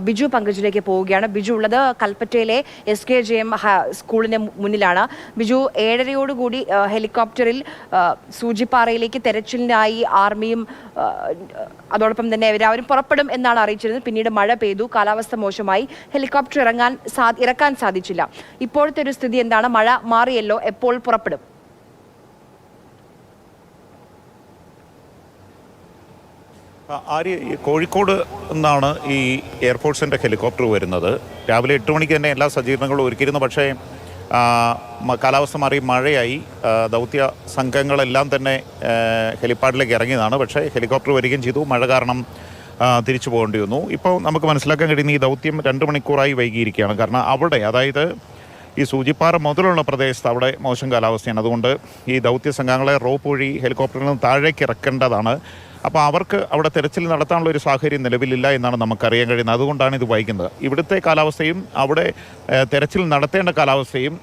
ബിജു പങ്കജിലേക്ക് പോവുകയാണ്. ബിജു ഉള്ളത് കൽപ്പറ്റയിലെ SKJM സ്കൂളിന് മുന്നിലാണ്. ബിജു 7:30 ഹെലികോപ്റ്ററിൽ സൂചിപ്പാറയിലേക്ക് തെരച്ചിലിനായി ആർമിയും അതോടൊപ്പം തന്നെ എല്ലാവരും പുറപ്പെടും എന്നാണ് അറിയിച്ചിരുന്നത്. പിന്നീട് മഴ പെയ്തു, കാലാവസ്ഥ മോശമായി, ഹെലികോപ്റ്റർ ഇറക്കാൻ സാധിച്ചില്ല. ഇപ്പോഴത്തെ ഒരു സ്ഥിതി എന്താണ്? മഴ മാറിയല്ലോ, എപ്പോൾ പുറപ്പെടും? കോഴിക്കോട് നിന്നാണ് ഈ എയർഫോഴ്സിൻ്റെ ഹെലികോപ്റ്റർ വരുന്നത്. രാവിലെ 8 മണിക്ക് തന്നെ എല്ലാ സജ്ജീകരണങ്ങളും ഒരുക്കിയിരുന്നു. പക്ഷേ കാലാവസ്ഥ മാറി മഴയായി. ദൗത്യ സംഘങ്ങളെല്ലാം തന്നെ ഹെലിപ്പാഡിലേക്ക് ഇറങ്ങിയതാണ്. പക്ഷേ ഹെലികോപ്റ്റർ വരികയും ചെയ്തു. മഴ കാരണം തിരിച്ചു പോകേണ്ടി വന്നു. ഇപ്പോൾ നമുക്ക് മനസ്സിലാക്കാൻ കഴിയുന്ന ഈ ദൗത്യം 2 മണിക്കൂറായി വൈകിയിരിക്കുകയാണ്. കാരണം അവിടെ, അതായത് ഈ സൂചിപ്പാറ മുതലുള്ള പ്രദേശത്ത് അവിടെ മോശം കാലാവസ്ഥയാണ്. അതുകൊണ്ട് ഈ ദൗത്യ സംഘങ്ങളെ റോപ്പ് വഴി ഹെലികോപ്റ്ററിൽ നിന്ന് താഴേക്ക് ഇറക്കേണ്ടതാണ്. അപ്പോൾ അവർക്ക് അവിടെ തെരച്ചിൽ നടത്താനുള്ള ഒരു സാഹചര്യം നിലവിലില്ല എന്നാണ് നമുക്കറിയാൻ കഴിയുന്നത്. അതുകൊണ്ടാണ് ഇത് വൈകുന്നത്. ഇവിടുത്തെ കാലാവസ്ഥയും അവിടെ തെരച്ചിൽ നടത്തേണ്ട കാലാവസ്ഥയും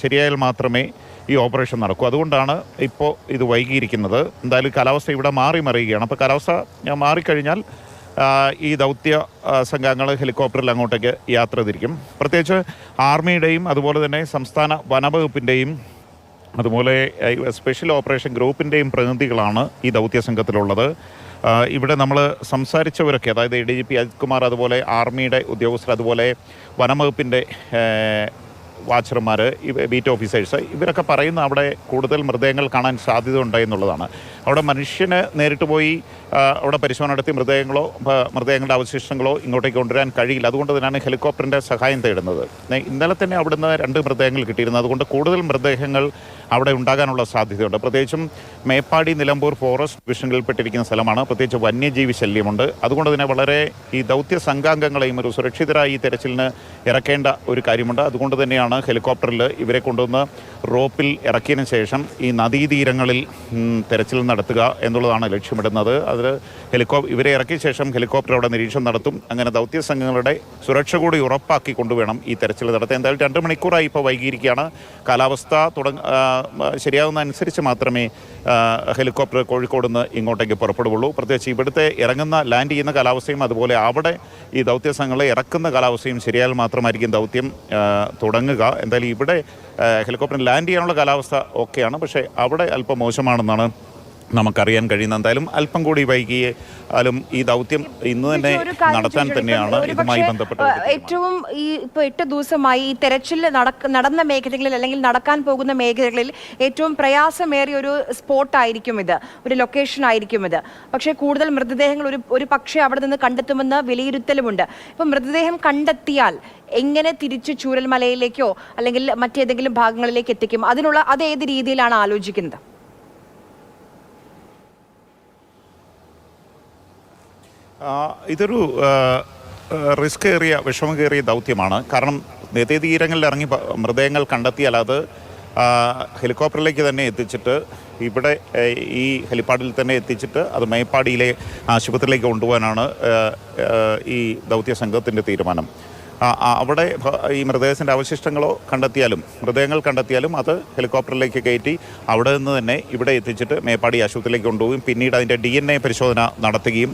ശരിയായാൽ മാത്രമേ ഈ ഓപ്പറേഷൻ നടക്കൂ. അതുകൊണ്ടാണ് ഇപ്പോൾ ഇത് വൈകിയിരിക്കുന്നത്. എന്തായാലും കാലാവസ്ഥ ഇവിടെ മാറി മറിയുകയാണ്. അപ്പോൾ കാലാവസ്ഥ മാറിക്കഴിഞ്ഞാൽ ഈ ദൗത്യ സംഘങ്ങൾ ഹെലികോപ്റ്ററിൽ അങ്ങോട്ടേക്ക് യാത്ര തിരിക്കും. പ്രത്യേകിച്ച് ആർമിയുടെയും അതുപോലെ തന്നെ സംസ്ഥാന വനവകുപ്പിൻ്റെയും അതുപോലെ സ്പെഷ്യൽ ഓപ്പറേഷൻ ഗ്രൂപ്പിൻ്റെയും പ്രതിനിധികളാണ് ഈ ദൗത്യ സംഘത്തിലുള്ളത്. ഇവിടെ നമ്മൾ സംസാരിച്ചവരൊക്കെ, അതായത് ADGP അജിത് കുമാർ, അതുപോലെ ആർമിയുടെ ഉദ്യോഗസ്ഥർ, അതുപോലെ വനംവകുപ്പിൻ്റെ വാച്ചർമാർ, ബീറ്റ് ഓഫീസേഴ്സ്, ഇവരൊക്കെ പറയുന്ന അവിടെ കൂടുതൽ മൃതദേഹങ്ങൾ കാണാൻ സാധ്യത ഉണ്ടായെന്നുള്ളതാണ്. അവിടെ മനുഷ്യന് നേരിട്ട് പോയി അവിടെ പരിശോധന നടത്തി മൃതദേഹങ്ങളുടെ അവശിഷ്ടങ്ങളോ ഇങ്ങോട്ടേക്ക് കൊണ്ടുവരാൻ കഴിയില്ല. അതുകൊണ്ട് തന്നെയാണ് ഹെലികോപ്റ്ററിൻ്റെ സഹായം തേടുന്നത്. ഇന്നലെ തന്നെ അവിടുന്ന് 2 മൃതദേഹങ്ങൾ കിട്ടിയിരുന്നത്. അതുകൊണ്ട് കൂടുതൽ മൃതദേഹങ്ങൾ അവിടെ ഉണ്ടാകാനുള്ള സാധ്യതയുണ്ട്. പ്രത്യേകിച്ചും മേപ്പാടി നിലമ്പൂർ ഫോറസ്റ്റ് ഡിവിഷനിൽപ്പെട്ടിരിക്കുന്ന സ്ഥലമാണ്. പ്രത്യേകിച്ച് വന്യജീവി ശല്യമുണ്ട്. അതുകൊണ്ട് തന്നെ വളരെ ഈ ദൗത്യ സംഘാംഗങ്ങളെയും ഒരു സുരക്ഷിതരായി ഈ തെരച്ചിലിന് ഇറക്കേണ്ട ഒരു കാര്യമുണ്ട്. അതുകൊണ്ട് തന്നെയാണ് ഹെലികോപ്റ്ററിൽ ഇവരെ കൊണ്ടുവന്ന് റോപ്പിൽ ഇറക്കിയതിന് ശേഷം ഈ നദീതീരങ്ങളിൽ തെരച്ചിൽ നടത്തുക എന്നുള്ളതാണ് ലക്ഷ്യമിടുന്നത്. അത് ഇവരെ ഇറക്കിയ ശേഷം ഹെലികോപ്റ്റർ അവിടെ നിരീക്ഷണം നടത്തും. അങ്ങനെ ദൗത്യ സംഘങ്ങളുടെ സുരക്ഷ കൂടി ഉറപ്പാക്കി കൊണ്ടുവേണം ഈ തെരച്ചിൽ നടത്താൻ. എന്തായാലും 2 മണിക്കൂറായി ഇപ്പോൾ വൈകിയിരിക്കുകയാണ്. കാലാവസ്ഥ ശരിയാവുന്ന അനുസരിച്ച് മാത്രമേ ഹെലികോപ്റ്റർ കോഴിക്കോട് നിന്ന് ഇങ്ങോട്ടേക്ക് പുറപ്പെടുകയുള്ളൂ. പ്രത്യേകിച്ച് ഇവിടുത്തെ ലാൻഡ് ചെയ്യുന്ന കാലാവസ്ഥയും അതുപോലെ അവിടെ ഈ ദൗത്യ സംഘങ്ങളെ ഇറക്കുന്ന കാലാവസ്ഥയും ശരിയായാൽ മാത്രമായിരിക്കും ദൗത്യം തുടങ്ങുക. എന്തായാലും ഇവിടെ ഹെലികോപ്റ്ററിൽ ലാൻഡ് ചെയ്യാനുള്ള കാലാവസ്ഥ ഓക്കെയാണ്. പക്ഷേ അവിടെ അല്പം മോശമാണെന്നാണ് നമുക്കറിയാൻ കഴിയുന്നത്. എന്തായാലും അല്പം കൂടി വൈകിയാലും ഈ ദൗത്യം ഇന്ന് തന്നെ നടത്താൻ തന്നെയാണ് ഇതുമായി ബന്ധപ്പെട്ട് ഏറ്റവും ഇപ്പോൾ 8 ദിവസമായി ഈ തെരച്ചിൽ നടന്ന മേഖലകളിൽ അല്ലെങ്കിൽ നടക്കാൻ പോകുന്ന മേഖലകളിൽ ഏറ്റവും പ്രയാസമേറിയ ഒരു സ്പോട്ടായിരിക്കും ഇത്, ഒരു ലൊക്കേഷൻ ആയിരിക്കും ഇത്. പക്ഷേ കൂടുതൽ മൃതദേഹങ്ങൾ ഒരു പക്ഷേ അവിടെ നിന്ന് കണ്ടെത്തുമെന്ന് വിലയിരുത്തലുമുണ്ട്. ഇപ്പം മൃതദേഹം കണ്ടെത്തിയാൽ എങ്ങനെ തിരിച്ച് ചൂരൽമലയിലേക്കോ അല്ലെങ്കിൽ മറ്റേതെങ്കിലും ഭാഗങ്ങളിലേക്ക് എത്തിക്കും? അത് ഏത് രീതിയിലാണ് ആലോചിക്കുന്നത്? ഇതൊരു റിസ്ക് ഏറിയ വിഷമകേറിയ ദൗത്യമാണ്. കാരണം നദീതീരങ്ങളിൽ ഇറങ്ങി മൃതദേഹങ്ങൾ കണ്ടെത്തിയാൽ അത് ഹെലികോപ്റ്ററിലേക്ക് തന്നെ എത്തിച്ചിട്ട് ഇവിടെ ഈ ഹെലിപ്പാഡിൽ തന്നെ എത്തിച്ചിട്ട് അത് മേപ്പാടിയിലെ ആശുപത്രിയിലേക്ക് കൊണ്ടുപോകാനാണ് ഈ ദൗത്യ സംഘത്തിൻ്റെ തീരുമാനം. അവിടെ ഈ മൃതദേഹത്തിൻ്റെ മൃതദേഹങ്ങൾ കണ്ടെത്തിയാലും അത് ഹെലികോപ്റ്ററിലേക്ക് കയറ്റി അവിടെ നിന്ന് തന്നെ ഇവിടെ എത്തിച്ചിട്ട് മേപ്പാടി ആശുപത്രിയിലേക്ക് കൊണ്ടുപോകും. പിന്നീട് അതിൻ്റെ DNA പരിശോധന നടത്തുകയും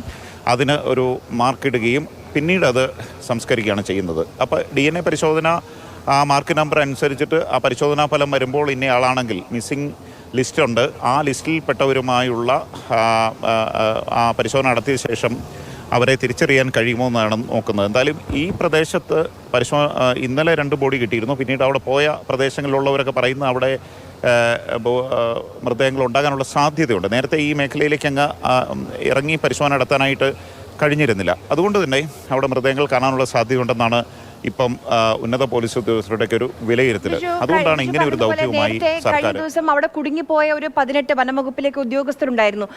അതിന് ഒരു മാർക്കിടുകയും പിന്നീട് അത് സംസ്കരിക്കുകയാണ് ചെയ്യുന്നത്. അപ്പോൾ DNA പരിശോധന ആ മാർക്ക് നമ്പർ അനുസരിച്ചിട്ട് ആ പരിശോധനാ ഫലം വരുമ്പോൾ ഇന്നയാളാണെങ്കിൽ മിസ്സിംഗ് ലിസ്റ്റുണ്ട്. ആ ലിസ്റ്റിൽപ്പെട്ടവരുമായുള്ള ആ പരിശോധന നടത്തിയ ശേഷം അവരെ തിരിച്ചറിയാൻ കഴിയുമോ എന്നാണ് നോക്കുന്നത്. എന്തായാലും ഈ പ്രദേശത്ത് ഇന്നലെ 2 ബോഡി കിട്ടിയിരുന്നു. പിന്നീട് അവിടെ പോയ പ്രദേശങ്ങളിലുള്ളവരൊക്കെ പറയുന്നത് അവിടെ മൃതദേഹങ്ങൾ ഉണ്ടാകാനുള്ള സാധ്യതയുണ്ട്. നേരത്തെ ഈ മേഖലയിലേക്ക് ഇറങ്ങി പരിശോധന നടത്താനായിട്ട് കഴിഞ്ഞിരുന്നില്ല. അതുകൊണ്ട് തന്നെ അവിടെ മൃതദേഹങ്ങൾ കാണാനുള്ള സാധ്യതയുണ്ടെന്നാണ് ഇപ്പം ഉന്നത പോലീസ് ഉദ്യോഗസ്ഥരുടെ ഒരു വിലയിരുത്തൽ. അതുകൊണ്ടാണ് ഇങ്ങനെ ഒരു ദൗത്യവുമായി സർക്കാർ. ദിവസം അവിടെ കുടുങ്ങിപ്പോയ ഒരു 18 വനംവകുപ്പിലേക്ക് ഉദ്യോഗസ്ഥരുണ്ടായിരുന്നു.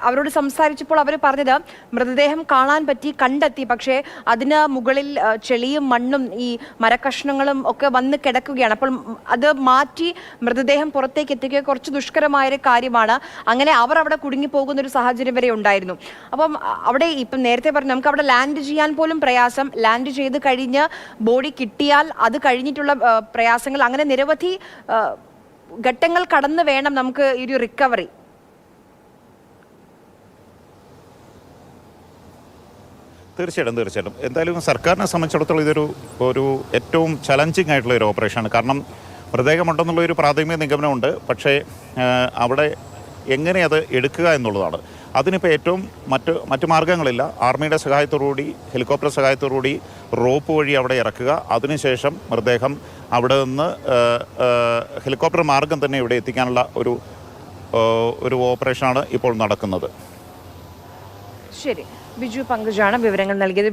അവരോട് സംസാരിച്ചപ്പോൾ അവർ പറഞ്ഞത് മൃതദേഹം കാണാൻ പറ്റി, കണ്ടെത്തി, പക്ഷേ അതിന് മുകളിൽ ചെളിയും മണ്ണും ഈ മരക്കഷ്ണങ്ങളും ഒക്കെ വന്ന് കിടക്കുകയാണ്. അപ്പോൾ അത് മാറ്റി മൃതദേഹം പുറത്തേക്ക് എത്തിക്കുക കുറച്ച് ദുഷ്കരമായൊരു കാര്യമാണ്. അങ്ങനെ അവർ അവിടെ കുടുങ്ങിപ്പോകുന്ന ഒരു സാഹചര്യം വരെ ഉണ്ടായിരുന്നു. അപ്പം അവിടെ ഇപ്പം നേരത്തെ പറഞ്ഞു നമുക്ക് അവിടെ ലാൻഡ് ചെയ്യാൻ പോലും പ്രയാസം. ലാൻഡ് ചെയ്ത് കഴിഞ്ഞ് ബോഡി കിട്ടിയാൽ അത് കഴിഞ്ഞിട്ടുള്ള പ്രയാസങ്ങൾ, അങ്ങനെ നിരവധി ഘട്ടങ്ങൾ കടന്നു വേണം നമുക്ക് ഈ ഒരു റിക്കവറി. തീർച്ചയായിട്ടും എന്തായാലും സർക്കാരിനെ സംബന്ധിച്ചിടത്തോളം ഒരു ഏറ്റവും ചലഞ്ചിങ് ആയിട്ടുള്ള ഒരു ഓപ്പറേഷനാണ്. കാരണം മൃതദേഹമുണ്ടെന്നുള്ള ഒരു പ്രാഥമിക നിഗമനമുണ്ട്. പക്ഷേ അവിടെ എങ്ങനെ അത് എടുക്കുക എന്നുള്ളതാണ്. അതിനിപ്പോൾ ഏറ്റവും മറ്റു മാർഗ്ഗങ്ങളില്ല. ആർമിയുടെ സഹായത്തോടുകൂടി ഹെലികോപ്റ്റർ സഹായത്തോടുകൂടി റോപ്പ് വഴി അവിടെ ഇറക്കുക. അതിനുശേഷം മൃതദേഹം അവിടെ നിന്ന് ഹെലികോപ്റ്റർ മാർഗം തന്നെ ഇവിടെ എത്തിക്കാനുള്ള ഒരു ഓപ്പറേഷനാണ് ഇപ്പോൾ നടക്കുന്നത്. ശരി, ബിജു പങ്കജാണ് വിവരങ്ങൾ നൽകിയത്.